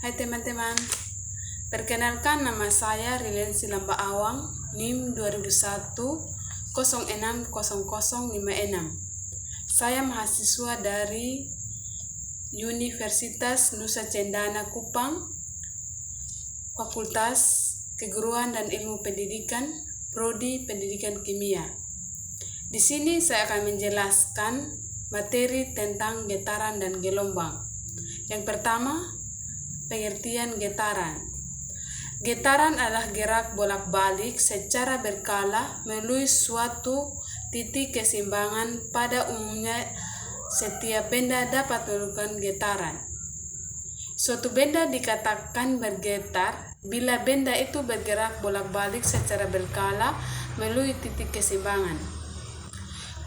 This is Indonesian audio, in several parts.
Hai teman-teman, perkenalkan nama saya Rilensi Lamba Awang, NIM 2001 060056. Saya mahasiswa dari Universitas Nusa Cendana Kupang, Fakultas Keguruan dan Ilmu Pendidikan, Prodi Pendidikan Kimia. Di sini saya akan menjelaskan materi tentang getaran dan gelombang. Yang pertama, pengertian getaran. Getaran adalah gerak bolak-balik secara berkala melalui suatu titik keseimbangan. Pada umumnya, setiap benda dapat melakukan getaran. Suatu benda dikatakan bergetar bila benda itu bergerak bolak-balik secara berkala melalui titik keseimbangan.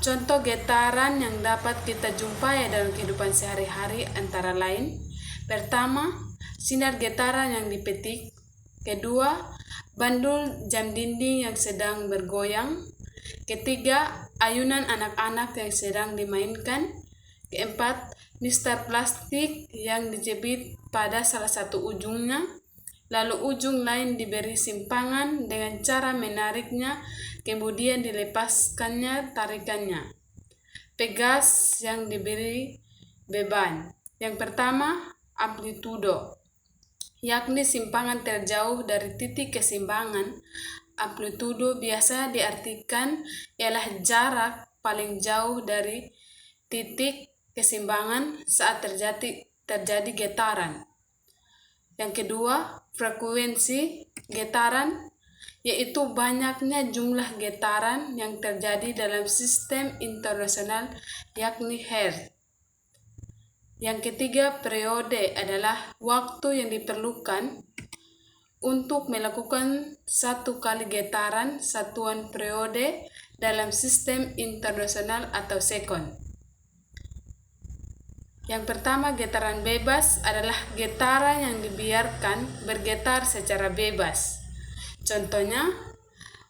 Contoh getaran yang dapat kita jumpai dalam kehidupan sehari-hari antara lain: pertama, sinar getaran yang dipetik. Kedua, bandul jam dinding yang sedang bergoyang. Ketiga, ayunan anak-anak yang sedang dimainkan. Keempat, mistar plastik yang dijepit pada salah satu ujungnya, lalu ujung lain diberi simpangan dengan cara menariknya, kemudian dilepaskannya tarikannya. Pegas yang diberi beban. Yang pertama, amplitudo, yakni simpangan terjauh dari titik keseimbangan. Amplitudo biasa diartikan ialah jarak paling jauh dari titik keseimbangan saat terjadi getaran. Yang kedua, frekuensi getaran, yaitu banyaknya jumlah getaran yang terjadi dalam sistem internasional, yakni Hertz. Yang ketiga, periode adalah waktu yang diperlukan untuk melakukan satu kali getaran satuan periode dalam sistem internasional atau sekon. Yang pertama, getaran bebas adalah getaran yang dibiarkan bergetar secara bebas. Contohnya,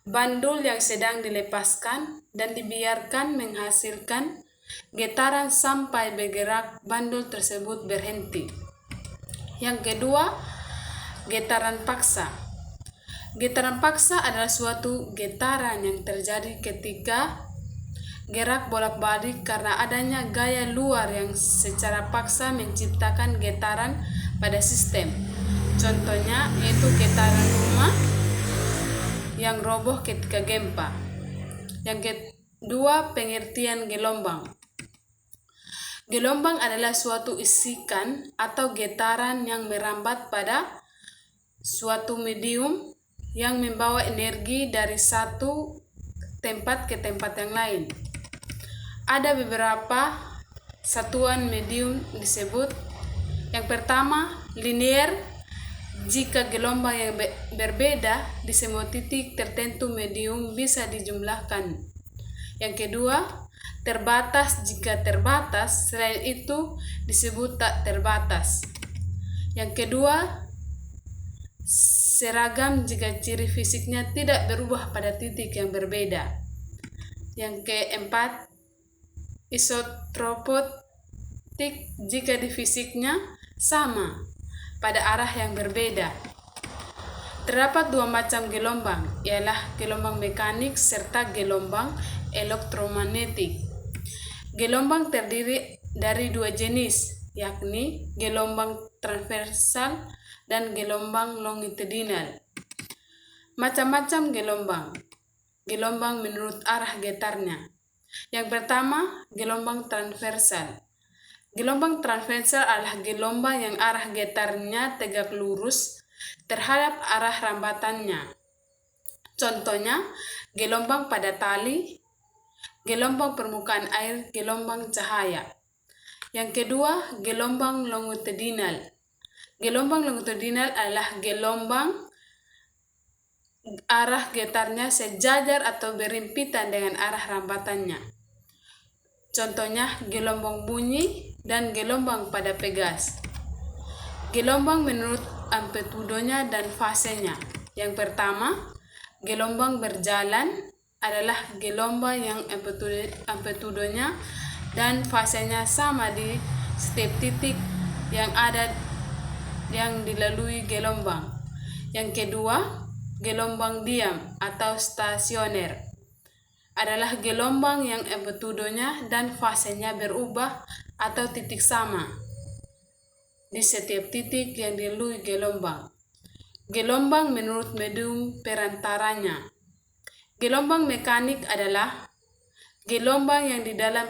bandul yang sedang dilepaskan dan dibiarkan menghasilkan getaran sampai bergerak bandul tersebut berhenti. Yang kedua, getaran paksa. Getaran paksa adalah suatu getaran yang terjadi ketika gerak bolak-balik karena adanya gaya luar yang secara paksa menciptakan getaran pada sistem. Contohnya yaitu getaran rumah yang roboh ketika gempa. Yang kedua, pengertian gelombang. Gelombang adalah suatu isikan atau getaran yang merambat pada suatu medium yang membawa energi dari satu tempat ke tempat yang lain. Ada beberapa satuan medium disebut. Yang pertama, linear, jika gelombang yang berbeda di semua titik tertentu medium bisa dijumlahkan. Yang kedua, terbatas, jika terbatas, selain itu disebut tak terbatas. Yang kedua, seragam, jika ciri fisiknya tidak berubah pada titik yang berbeda. Yang keempat, isotropotik, jika di fisiknya sama pada arah yang berbeda. Terdapat dua macam gelombang, ialah gelombang mekanik serta gelombang elektromagnetik. Gelombang terdiri dari dua jenis, yakni gelombang transversal dan gelombang longitudinal. Macam-macam gelombang. Gelombang menurut arah getarnya. Yang pertama, gelombang transversal. Gelombang transversal adalah gelombang yang arah getarnya tegak lurus terhadap arah rambatannya. Contohnya, gelombang pada tali, gelombang permukaan air, gelombang cahaya. Yang kedua, gelombang longitudinal. Gelombang longitudinal adalah gelombang arah getarnya sejajar atau berhimpitan dengan arah rambatannya. Contohnya, gelombang bunyi dan gelombang pada pegas. Gelombang menurut amplitudonya dan fasenya. Yang pertama, gelombang berjalan adalah gelombang yang amplitudonya dan fasenya sama di setiap titik yang ada yang dilalui gelombang. Yang kedua, gelombang diam atau stasioner adalah gelombang yang amplitudonya dan fasenya berubah atau titik sama di setiap titik yang dilalui gelombang. Gelombang menurut medium perantaranya. Gelombang mekanik adalah gelombang yang di dalam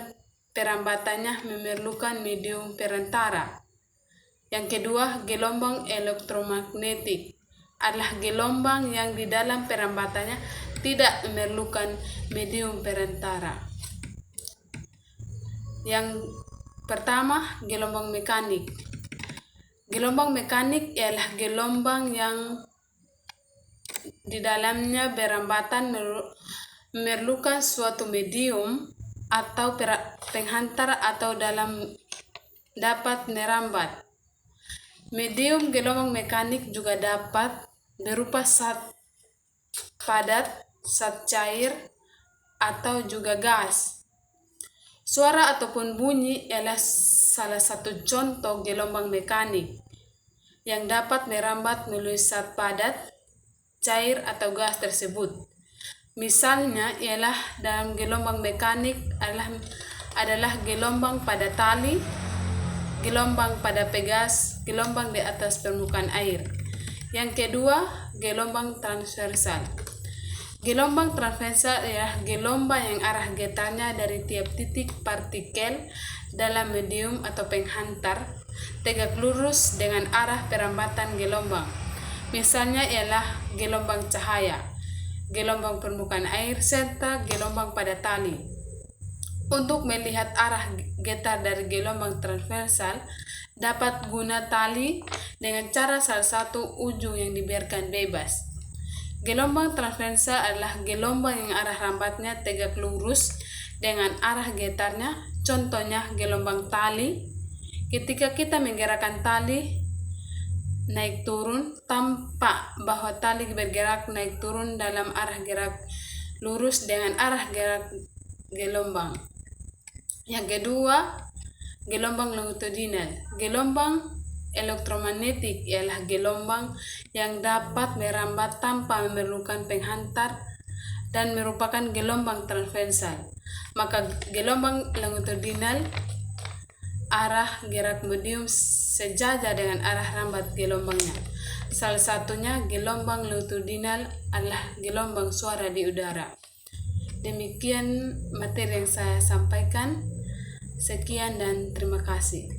perambatannya memerlukan medium perantara. Yang kedua, gelombang elektromagnetik adalah gelombang yang di dalam perambatannya tidak memerlukan medium perantara. Yang pertama, gelombang mekanik. Gelombang mekanik ialah gelombang yang di dalamnya perambatan memerlukan suatu medium atau penghantar atau dalam dapat merambat. Medium gelombang mekanik juga dapat berupa zat padat, zat cair, atau juga gas. Suara ataupun bunyi ialah salah satu contoh gelombang mekanik yang dapat merambat melalui zat padat, cair, atau gas tersebut. Misalnya ialah dalam gelombang mekanik adalah gelombang pada tali, gelombang pada pegas, gelombang di atas permukaan air. Yang kedua, gelombang transversal. Gelombang transversal adalah gelombang yang arah getarnya dari tiap titik partikel dalam medium atau penghantar tegak lurus dengan arah perambatan gelombang. Misalnya ialah gelombang cahaya, gelombang permukaan air, serta gelombang pada tali. Untuk melihat arah getar dari gelombang transversal, dapat guna tali dengan cara salah satu ujung yang dibiarkan bebas. Gelombang transversal adalah gelombang yang arah rambatnya tegak lurus dengan arah getarnya. Contohnya gelombang tali. Ketika kita menggerakkan tali naik turun, tampak bahwa tali bergerak naik turun dalam arah gerak lurus dengan arah gerak gelombang. Yang kedua, gelombang longitudinal. Gelombang elektromagnetik ialah gelombang yang dapat merambat tanpa memerlukan penghantar dan merupakan gelombang transversal. Maka gelombang longitudinal arah gerak medium sejajar dengan arah rambat gelombangnya. Salah satunya gelombang longitudinal adalah gelombang suara di udara. Demikian materi yang saya sampaikan. Sekian dan terima kasih.